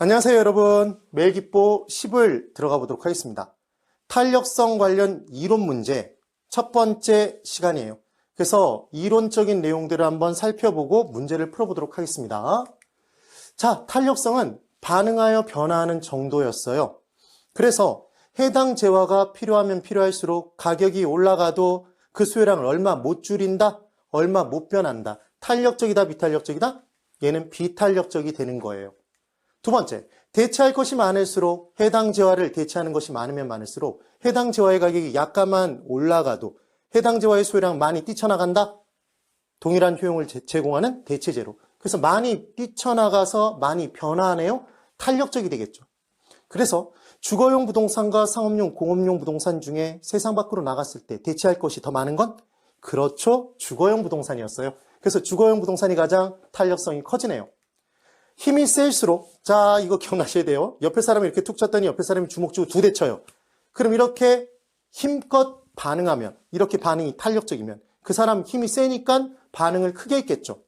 안녕하세요 여러분. 매일기보 10을 들어가 보도록 하겠습니다. 탄력성 관련 이론 문제 첫 번째 시간이에요. 그래서 이론적인 내용들을 한번 살펴보고 문제를 풀어보도록 하겠습니다. 자, 탄력성은 반응하여 변화하는 정도였어요. 그래서 해당 재화가 필요하면 필요할수록 가격이 올라가도 그 수요량을 얼마 못 줄인다, 얼마 못 변한다. 탄력적이다, 비탄력적이다? 얘는 비탄력적이 되는 거예요. 두 번째, 대체할 것이 많을수록 해당 재화를 대체하는 것이 많으면 많을수록 해당 재화의 가격이 약간만 올라가도 해당 재화의 수요량 많이 뛰쳐나간다? 동일한 효용을 제공하는 대체재로. 그래서 많이 뛰쳐나가서 많이 변화하네요. 탄력적이 되겠죠. 그래서 주거용 부동산과 상업용, 공업용 부동산 중에 세상 밖으로 나갔을 때 대체할 것이 더 많은 건? 그렇죠. 주거용 부동산이었어요. 그래서 주거용 부동산이 가장 탄력성이 커지네요. 힘이 셀수록, 자, 이거 기억나셔야 돼요. 옆에 사람이 이렇게 툭 쳤더니 옆에 사람이 주먹 쥐고 두 대 쳐요. 그럼 이렇게 힘껏 반응하면, 이렇게 반응이 탄력적이면 그 사람 힘이 세니까 반응을 크게 했겠죠.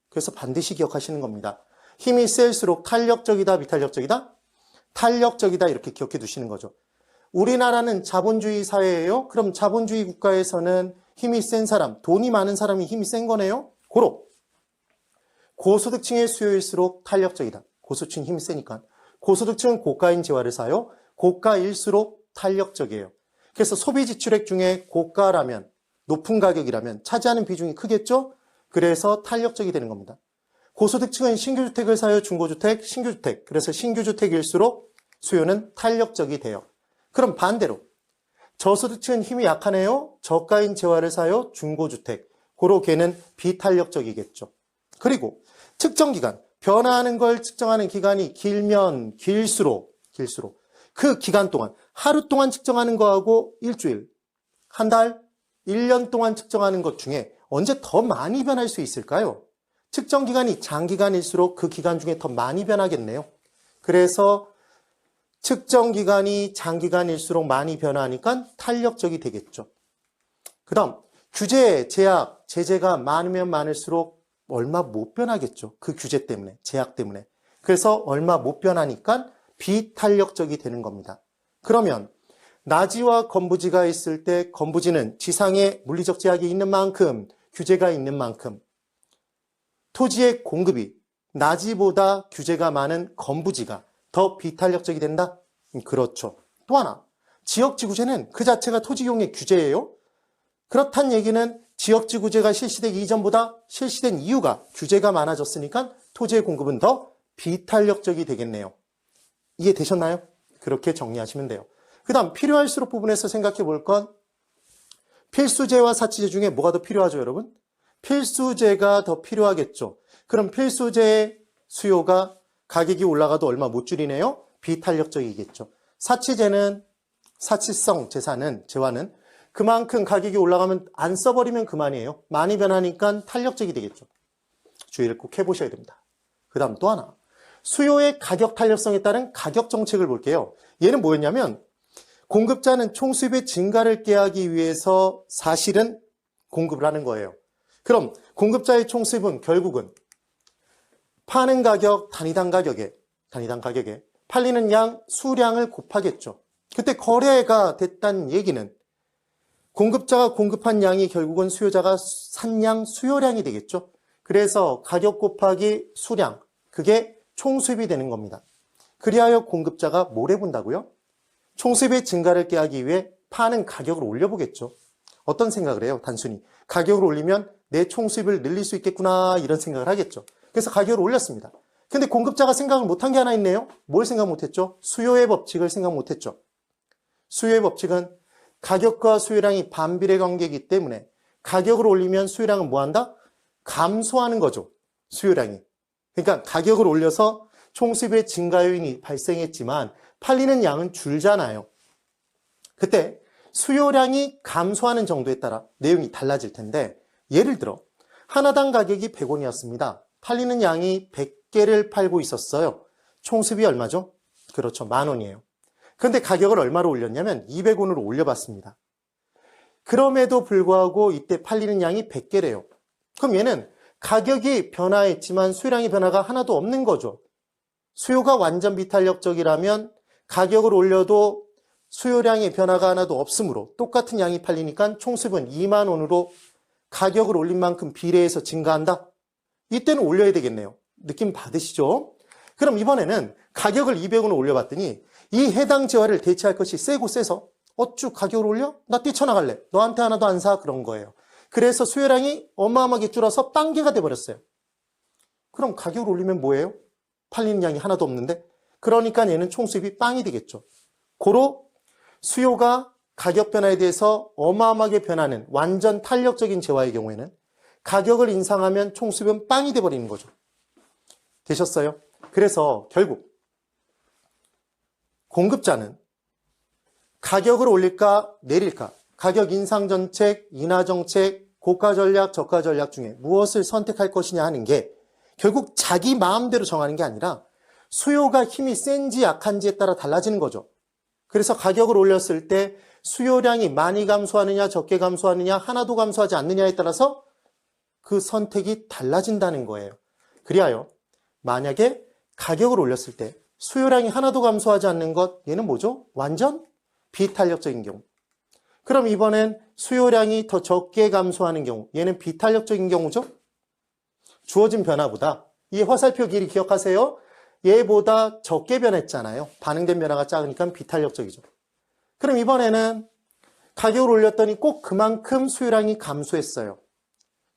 그래서 반드시 기억하시는 겁니다. 힘이 셀수록 탄력적이다, 비탄력적이다? 탄력적이다, 이렇게 기억해 두시는 거죠. 우리나라는 자본주의 사회예요. 그럼 자본주의 국가에서는 힘이 센 사람, 돈이 많은 사람이 힘이 센 거네요. 고로 고소득층의 수요일수록 탄력적이다. 고소득층 힘이 세니까. 고소득층은 고가인 재화를 사요. 고가일수록 탄력적이에요. 그래서 소비 지출액 중에 고가라면, 높은 가격이라면 차지하는 비중이 크겠죠? 그래서 탄력적이 되는 겁니다. 고소득층은 신규주택을 사요. 중고주택, 신규주택. 그래서 신규주택일수록 수요는 탄력적이 돼요. 그럼 반대로 저소득층은 힘이 약하네요. 저가인 재화를 사요. 중고주택. 고로 걔는 비탄력적이겠죠. 그리고 측정 기간, 변화하는 걸 측정하는 기간이 길면 길수록 그 기간 동안, 하루 동안 측정하는 거하고 일주일, 한 달, 1년 동안 측정하는 것 중에 언제 더 많이 변할 수 있을까요? 측정 기간이 장기간일수록 그 기간 중에 더 많이 변하겠네요. 그래서 측정 기간이 장기간일수록 많이 변하니까 탄력적이 되겠죠. 그 다음, 규제, 제약, 제재가 많으면 많을수록 얼마 못 변하겠죠. 그 규제 때문에, 제약 때문에. 그래서 얼마 못 변하니까 비탄력적이 되는 겁니다. 그러면 나지와 건부지가 있을 때 건부지는 지상에 물리적 제약이 있는 만큼, 규제가 있는 만큼 토지의 공급이 나지보다 규제가 많은 건부지가 더 비탄력적이 된다? 그렇죠. 또 하나, 지역지구제는 그 자체가 토지용의 규제예요. 그렇단 얘기는 지역지구제가 실시되기 이전보다 실시된 이유가 규제가 많아졌으니까 토지의 공급은 더 비탄력적이 되겠네요. 이해되셨나요? 그렇게 정리하시면 돼요. 그 다음 필요할수록 부분에서 생각해 볼 건 필수제와 사치제 중에 뭐가 더 필요하죠, 여러분? 필수제가 더 필요하겠죠. 그럼 필수제의 수요가 가격이 올라가도 얼마 못 줄이네요? 비탄력적이겠죠. 사치제는 사치성 재화는 그만큼 가격이 올라가면 안 써버리면 그만이에요. 많이 변하니까 탄력적이 되겠죠. 주의를 꼭 해보셔야 됩니다. 그 다음 또 하나, 수요의 가격 탄력성에 따른 가격 정책을 볼게요. 얘는 뭐였냐면 공급자는 총수입의 증가를 깨하기 위해서 사실은 공급을 하는 거예요. 그럼 공급자의 총수입은 결국은 파는 가격 단위당 가격에 팔리는 양 수량을 곱하겠죠. 그때 거래가 됐다는 얘기는 공급자가 공급한 양이 결국은 수요자가 산 양 수요량이 되겠죠. 그래서 가격 곱하기 수량, 그게 총수입이 되는 겁니다. 그리하여 공급자가 뭘 해본다고요? 총수입의 증가를 깨하기 위해 파는 가격을 올려보겠죠. 어떤 생각을 해요? 단순히 가격을 올리면 내 총수입을 늘릴 수 있겠구나, 이런 생각을 하겠죠. 그래서 가격을 올렸습니다. 근데 공급자가 생각을 못한 게 하나 있네요. 뭘 생각 못했죠? 수요의 법칙을 생각 못했죠. 수요의 법칙은 가격과 수요량이 반비례 관계이기 때문에 가격을 올리면 수요량은 뭐한다? 감소하는 거죠. 수요량이. 그러니까 가격을 올려서 총수입의 증가 요인이 발생했지만 팔리는 양은 줄잖아요. 그때 수요량이 감소하는 정도에 따라 내용이 달라질 텐데, 예를 들어 하나당 가격이 100원이었습니다. 팔리는 양이 100개를 팔고 있었어요. 총수입이 얼마죠? 그렇죠. 10,000원이에요. 그런데 가격을 얼마로 올렸냐면 200원으로 올려봤습니다. 그럼에도 불구하고 이때 팔리는 양이 100개래요. 그럼 얘는 가격이 변화했지만 수요량의 변화가 하나도 없는 거죠. 수요가 완전 비탄력적이라면 가격을 올려도 수요량의 변화가 하나도 없으므로 똑같은 양이 팔리니까 총수입은 2만 원으로 가격을 올린 만큼 비례해서 증가한다. 이때는 올려야 되겠네요. 느낌 받으시죠? 그럼 이번에는 가격을 200원을 올려봤더니 이 해당 재화를 대체할 것이 세고 세서 어쭈 가격을 올려? 나 뛰쳐나갈래. 너한테 하나도 안 사. 그런 거예요. 그래서 수요량이 어마어마하게 줄어서 빵개가 돼버렸어요. 그럼 가격을 올리면 뭐예요? 팔리는 양이 하나도 없는데? 그러니까 얘는 총수입이 빵이 되겠죠. 고로 수요가 가격 변화에 대해서 어마어마하게 변하는 완전 탄력적인 재화의 경우에는 가격을 인상하면 총수입은 빵이 돼버리는 거죠. 되셨어요? 그래서 결국 공급자는 가격을 올릴까 내릴까, 가격 인상 정책, 인하 정책, 고가 전략, 저가 전략 중에 무엇을 선택할 것이냐 하는 게 결국 자기 마음대로 정하는 게 아니라 수요가 힘이 센지 약한지에 따라 달라지는 거죠. 그래서 가격을 올렸을 때 수요량이 많이 감소하느냐 적게 감소하느냐 하나도 감소하지 않느냐에 따라서 그 선택이 달라진다는 거예요. 그리하여 만약에 가격을 올렸을 때 수요량이 하나도 감소하지 않는 것, 얘는 뭐죠? 완전 비탄력적인 경우. 그럼 이번엔 수요량이 더 적게 감소하는 경우, 얘는 비탄력적인 경우죠? 주어진 변화보다, 이 화살표 길이 기억하세요? 얘보다 적게 변했잖아요. 반응된 변화가 작으니까 비탄력적이죠. 그럼 이번에는 가격을 올렸더니 꼭 그만큼 수요량이 감소했어요.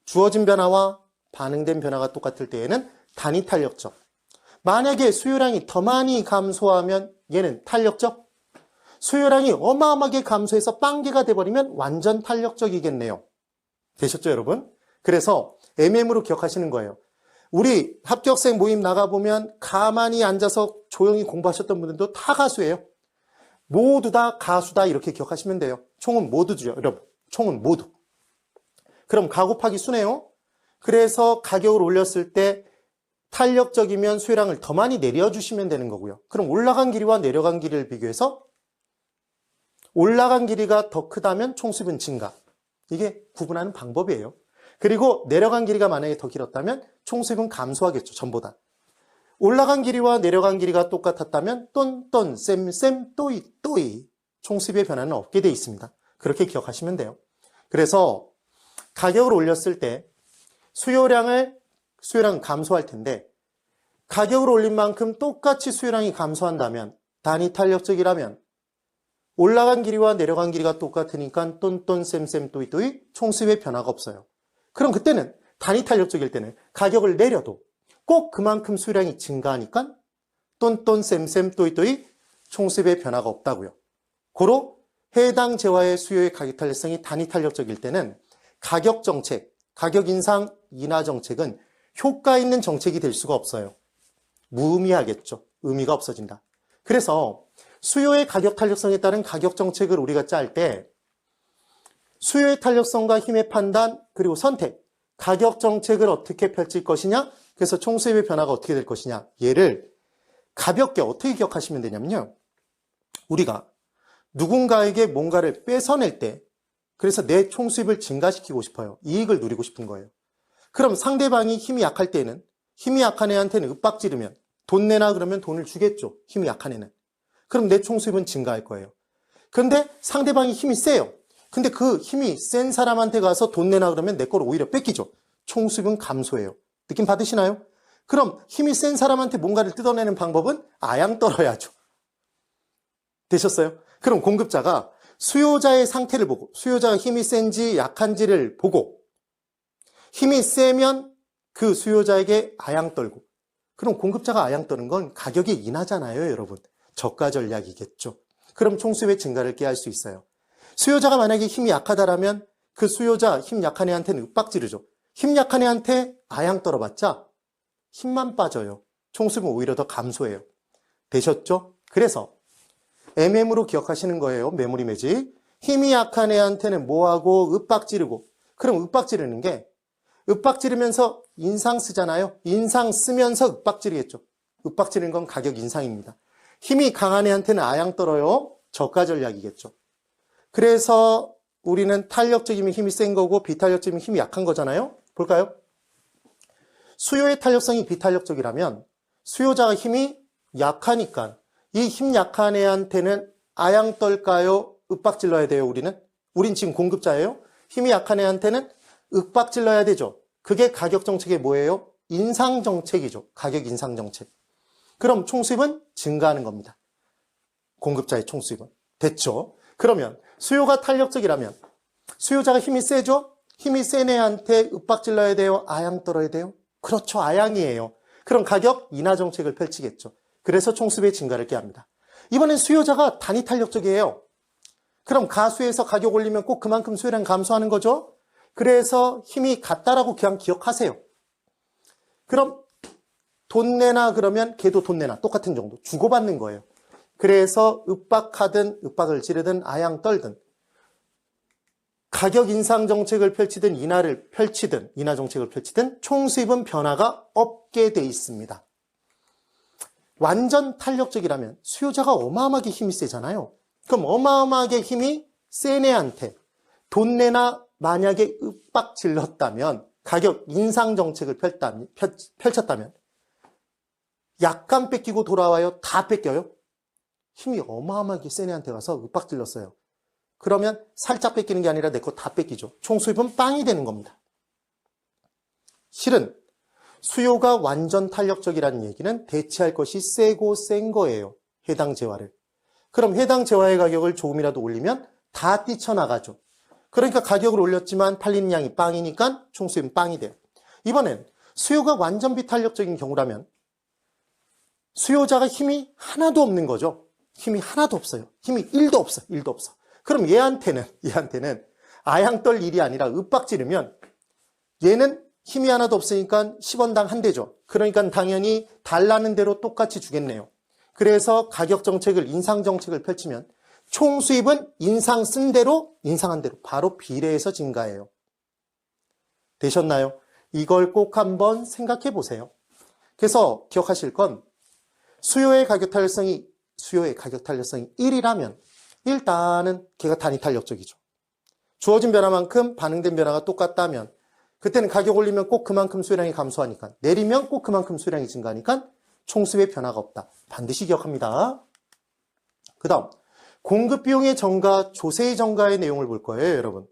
주어진 변화와 반응된 변화가 똑같을 때에는 단위 탄력적. 만약에 수요량이 더 많이 감소하면 얘는 탄력적. 수요량이 어마어마하게 감소해서 빵개가 돼버리면 완전 탄력적이겠네요. 되셨죠, 여러분? 그래서 MM으로 기억하시는 거예요. 우리 합격생 모임 나가보면 가만히 앉아서 조용히 공부하셨던 분들도 다 가수예요. 모두 다 가수다 이렇게 기억하시면 돼요. 총은 모두죠, 여러분. 총은 모두. 그럼 가 곱하기 수네요. 그래서 가격을 올렸을 때 탄력적이면 수요량을 더 많이 내려주시면 되는 거고요. 그럼 올라간 길이와 내려간 길이를 비교해서 올라간 길이가 더 크다면 총수입은 증가. 이게 구분하는 방법이에요. 그리고 내려간 길이가 만약에 더 길었다면 총수입은 감소하겠죠, 전보다. 올라간 길이와 내려간 길이가 똑같았다면 똔똔, 쌤쌤, 또이, 또이. 총수입의 변화는 없게 돼 있습니다. 그렇게 기억하시면 돼요. 그래서 가격을 올렸을 때 수요량은 감소할 텐데 가격을 올린 만큼 똑같이 수요량이 감소한다면 단위 탄력적이라면 올라간 길이와 내려간 길이가 똑같으니까 똔똔, 쌤쌤, 또이, 또이 총수입의 변화가 없어요. 그럼 그때는 단위 탄력적일 때는 가격을 내려도 꼭 그만큼 수요량이 증가하니까 똔똔, 쌤쌤, 또이, 또이 총수입의 변화가 없다고요. 고로 해당 재화의 수요의 가격 탄력성이 단위 탄력적일 때는 가격 정책, 가격 인상, 인하 정책은 효과 있는 정책이 될 수가 없어요. 무의미하겠죠. 의미가 없어진다. 그래서 수요의 가격 탄력성에 따른 가격 정책을 우리가 짤 때 수요의 탄력성과 힘의 판단 그리고 선택, 가격 정책을 어떻게 펼칠 것이냐, 그래서 총수입의 변화가 어떻게 될 것이냐, 얘를 가볍게 어떻게 기억하시면 되냐면요. 우리가 누군가에게 뭔가를 뺏어낼 때 그래서 내 총수입을 증가시키고 싶어요. 이익을 누리고 싶은 거예요. 그럼 상대방이 힘이 약할 때는 힘이 약한 애한테는 윽박지르면 돈 내놔 그러면 돈을 주겠죠. 힘이 약한 애는. 그럼 내 총수입은 증가할 거예요. 그런데 상대방이 힘이 세요. 근데 그 힘이 센 사람한테 가서 돈 내놔 그러면 내 거를 오히려 뺏기죠. 총수입은 감소해요. 느낌 받으시나요? 그럼 힘이 센 사람한테 뭔가를 뜯어내는 방법은 아양 떨어야죠. 되셨어요? 그럼 공급자가 수요자의 상태를 보고 수요자가 힘이 센지 약한지를 보고 힘이 세면 그 수요자에게 아양 떨고 그럼 공급자가 아양 떠는 건 가격이 인하잖아요, 여러분. 저가 전략이겠죠. 그럼 총수입의 증가를 깨할 수 있어요. 수요자가 만약에 힘이 약하다라면 그 수요자 힘 약한 애한테는 윽박지르죠. 힘 약한 애한테 아양 떨어봤자 힘만 빠져요. 총수입은 오히려 더 감소해요. 되셨죠? 그래서 MM으로 기억하시는 거예요. 메모리 매직. 힘이 약한 애한테는 뭐하고 윽박지르고 그럼 윽박지르는 게 윽박지르면서 인상 쓰잖아요. 인상 쓰면서 윽박지르겠죠. 윽박지르는 건 가격 인상입니다. 힘이 강한 애한테는 아양 떨어요. 저가 전략이겠죠. 그래서 우리는 탄력적이면 힘이 센 거고 비탄력적이면 힘이 약한 거잖아요. 볼까요? 수요의 탄력성이 비탄력적이라면 수요자가 힘이 약하니까 이 힘 약한 애한테는 아양 떨까요? 윽박 질러야 돼요, 우리는? 우린 지금 공급자예요? 힘이 약한 애한테는 윽박 질러야 되죠. 그게 가격 정책이 뭐예요? 인상 정책이죠. 가격 인상 정책. 그럼 총수입은 증가하는 겁니다. 공급자의 총수입은. 됐죠? 그러면 수요가 탄력적이라면 수요자가 힘이 세죠? 힘이 센 애한테 윽박 질러야 돼요? 아양 떨어야 돼요? 그렇죠. 아양이에요. 그럼 가격 인하 정책을 펼치겠죠. 그래서 총수입의 증가를 꾀합니다. 이번엔 수요자가 단위 탄력적이에요. 그럼 가수에서 가격 올리면 꼭 그만큼 수요량 감소하는 거죠? 그래서 힘이 같다라고 그냥 기억하세요. 그럼 돈 내나 그러면 걔도 돈 내나 똑같은 정도 주고받는 거예요. 그래서 윽박하든 윽박을 지르든 아양 떨든 가격 인상 정책을 펼치든 인하 정책을 펼치든 총수입은 변화가 없게 돼 있습니다. 완전 탄력적이라면 수요자가 어마어마하게 힘이 세잖아요. 그럼 어마어마하게 힘이 센 애한테 돈 내나 만약에 윽박 질렀다면 가격 인상 정책을 펼쳤다면 약간 뺏기고 돌아와요? 다 뺏겨요? 힘이 어마어마하게 센 애한테 가서 윽박 질렀어요. 그러면 살짝 뺏기는 게 아니라 내 거 다 뺏기죠. 총수입은 빵이 되는 겁니다. 실은 수요가 완전 탄력적이라는 얘기는 대체할 것이 세고 센 거예요. 해당 재화를. 그럼 해당 재화의 가격을 조금이라도 올리면 다 뛰쳐나가죠. 그러니까 가격을 올렸지만 팔리는 양이 빵이니까 총수입은 빵이 돼요. 이번엔 수요가 완전 비탄력적인 경우라면 수요자가 힘이 하나도 없는 거죠. 힘이 하나도 없어요. 힘이 1도 없어. 1도 없어. 그럼 얘한테는 아양 떨 일이 아니라 윽박 지르면 얘는 힘이 하나도 없으니까 10원당 한 대죠. 그러니까 당연히 달라는 대로 똑같이 주겠네요. 그래서 가격 정책을 인상 정책을 펼치면 총 수입은 인상한 대로 바로 비례해서 증가해요. 되셨나요? 이걸 꼭 한번 생각해 보세요. 그래서 기억하실 건 수요의 가격 탄력성이 1이라면 일단은 걔가 단위 탄력적이죠. 주어진 변화만큼 반응된 변화가 똑같다면 그때는 가격 올리면 꼭 그만큼 수요량이 감소하니까 내리면 꼭 그만큼 수요량이 증가하니까 총수입의 변화가 없다. 반드시 기억합니다. 그 다음 공급 비용의 증가, 조세의 증가의 내용을 볼 거예요, 여러분.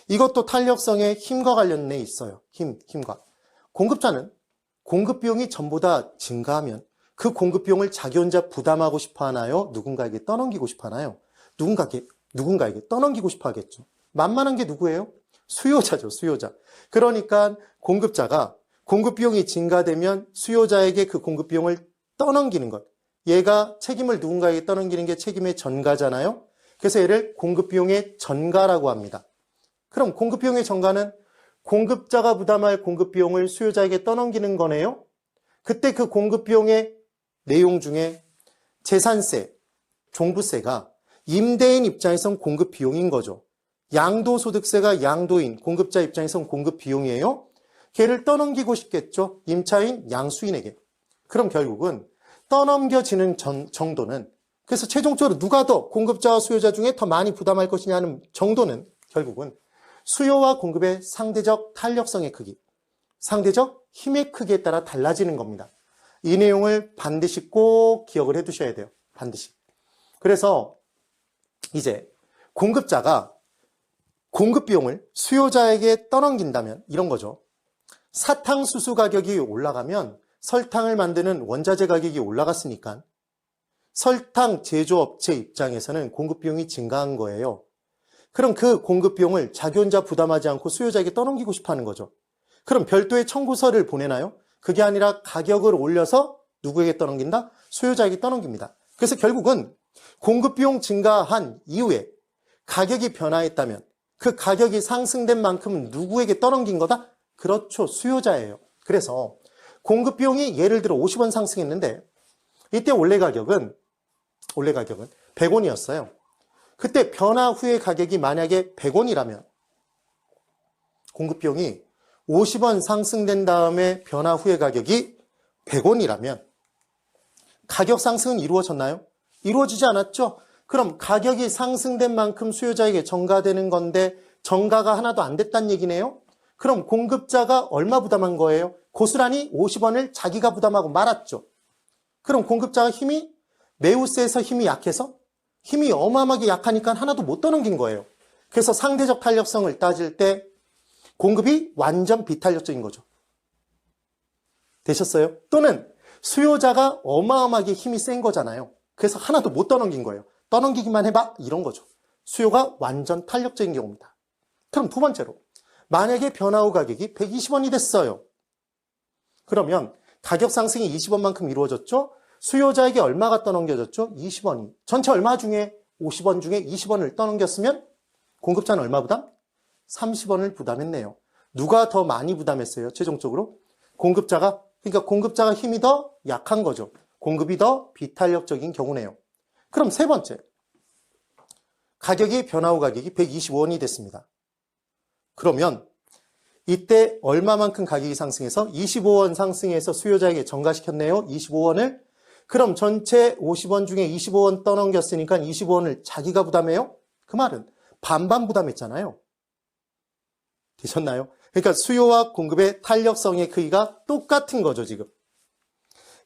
이것도 탄력성의 힘과 관련돼 있어요. 힘과. 공급자는 공급 비용이 전부 다 증가하면 그 공급 비용을 자기 혼자 부담하고 싶어 하나요? 누군가에게 떠넘기고 싶어 하나요? 누군가에게 떠넘기고 싶어 하겠죠. 만만한 게 누구예요? 수요자죠, 수요자. 그러니까 공급자가 공급 비용이 증가되면 수요자에게 그 공급 비용을 떠넘기는 것. 얘가 책임을 누군가에게 떠넘기는 게 책임의 전가잖아요. 그래서 얘를 공급 비용의 전가라고 합니다. 그럼 공급 비용의 전가는 공급자가 부담할 공급 비용을 수요자에게 떠넘기는 거네요. 그때 그 공급 비용의 내용 중에 재산세, 종부세가 임대인 입장에선 공급 비용인 거죠. 양도소득세가 양도인, 공급자 입장에선 공급 비용이에요. 걔를 떠넘기고 싶겠죠. 임차인, 양수인에게. 그럼 결국은 떠넘겨지는 정도는, 그래서 최종적으로 누가 더 공급자와 수요자 중에 더 많이 부담할 것이냐는 정도는 결국은 수요와 공급의 상대적 탄력성의 크기, 상대적 힘의 크기에 따라 달라지는 겁니다. 이 내용을 반드시 꼭 기억을 해 두셔야 돼요. 반드시. 그래서 이제 공급자가 공급 비용을 수요자에게 떠넘긴다면 이런 거죠. 사탕수수 가격이 올라가면 설탕을 만드는 원자재 가격이 올라갔으니까 설탕 제조업체 입장에서는 공급 비용이 증가한 거예요. 그럼 그 공급 비용을 자기 혼자 부담하지 않고 수요자에게 떠넘기고 싶어 하는 거죠. 그럼 별도의 청구서를 보내나요? 그게 아니라 가격을 올려서 누구에게 떠넘긴다? 수요자에게 떠넘깁니다. 그래서 결국은 공급 비용 증가한 이후에 가격이 변화했다면 그 가격이 상승된 만큼 누구에게 떠넘긴 거다? 그렇죠. 수요자예요. 그래서 공급 비용이 예를 들어 50원 상승했는데 이때 원래 가격은 100원이었어요. 그때 변화 후의 가격이 만약에 100원이라면 공급 비용이 50원 상승된 다음에 변화 후의 가격이 100원이라면 가격 상승은 이루어졌나요? 이루어지지 않았죠? 그럼 가격이 상승된 만큼 수요자에게 전가되는 건데 전가가 하나도 안 됐다는 얘기네요? 그럼 공급자가 얼마 부담한 거예요? 고스란히 50원을 자기가 부담하고 말았죠. 그럼 공급자가 힘이 매우 세서 힘이 약해서 힘이 어마어마하게 약하니까 하나도 못 떠넘긴 거예요. 그래서 상대적 탄력성을 따질 때 공급이 완전 비탄력적인 거죠. 되셨어요? 또는 수요자가 어마어마하게 힘이 센 거잖아요. 그래서 하나도 못 떠넘긴 거예요. 떠넘기기만 해봐 이런 거죠. 수요가 완전 탄력적인 경우입니다. 그럼 두 번째로 만약에 변화 후 가격이 120원이 됐어요. 그러면 가격 상승이 20원만큼 이루어졌죠? 수요자에게 얼마가 떠넘겨졌죠? 20원이. 전체 얼마 중에 50원 중에 20원을 떠넘겼으면 공급자는 얼마 부담? 30원을 부담했네요. 누가 더 많이 부담했어요? 최종적으로? 공급자가. 그러니까 공급자가 힘이 더 약한 거죠. 공급이 더 비탄력적인 경우네요. 그럼 세 번째. 가격이 변화 후 가격이 125원이 됐습니다. 그러면 이때 얼마만큼 가격이 상승해서 25원 상승해서 수요자에게 전가시켰네요. 25원을. 그럼 전체 50원 중에 25원 떠넘겼으니까 25원을 자기가 부담해요? 그 말은 반반 부담했잖아요. 되셨나요? 그러니까 수요와 공급의 탄력성의 크기가 똑같은 거죠, 지금.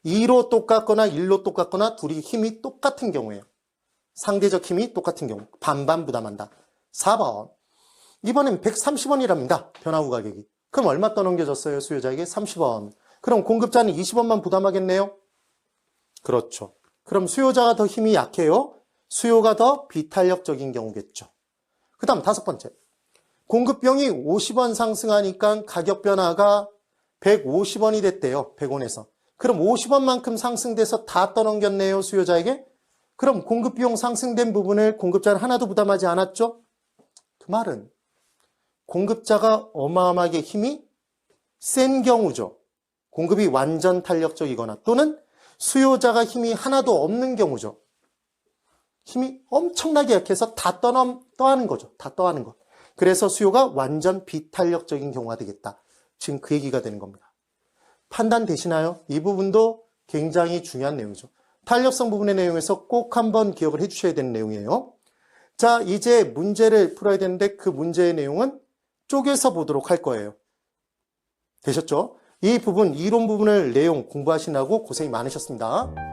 2로 똑같거나 1로 똑같거나 둘이 힘이 똑같은 경우예요. 상대적 힘이 똑같은 경우. 반반 부담한다. 4번. 이번엔 130원이랍니다. 변화 후 가격이. 그럼 얼마 떠넘겨졌어요? 수요자에게 30원. 그럼 공급자는 20원만 부담하겠네요? 그렇죠. 그럼 수요자가 더 힘이 약해요? 수요가 더 비탄력적인 경우겠죠. 그 다음 다섯 번째. 공급비용이 50원 상승하니까 가격 변화가 150원이 됐대요. 100원에서. 그럼 50원만큼 상승돼서 다 떠넘겼네요. 수요자에게. 그럼 공급비용 상승된 부분을 공급자는 하나도 부담하지 않았죠? 그 말은 공급자가 어마어마하게 힘이 센 경우죠. 공급이 완전 탄력적이거나 또는 수요자가 힘이 하나도 없는 경우죠. 힘이 엄청나게 약해서 다 떠하는 거죠. 다 떠하는 것. 그래서 수요가 완전 비탄력적인 경우가 되겠다. 지금 그 얘기가 되는 겁니다. 판단되시나요? 이 부분도 굉장히 중요한 내용이죠. 탄력성 부분의 내용에서 꼭 한번 기억을 해주셔야 되는 내용이에요. 자, 이제 문제를 풀어야 되는데 그 문제의 내용은 쪼개서 보도록 할 거예요. 되셨죠? 이 부분, 이론 부분을 내용 공부하시느라고 고생이 많으셨습니다.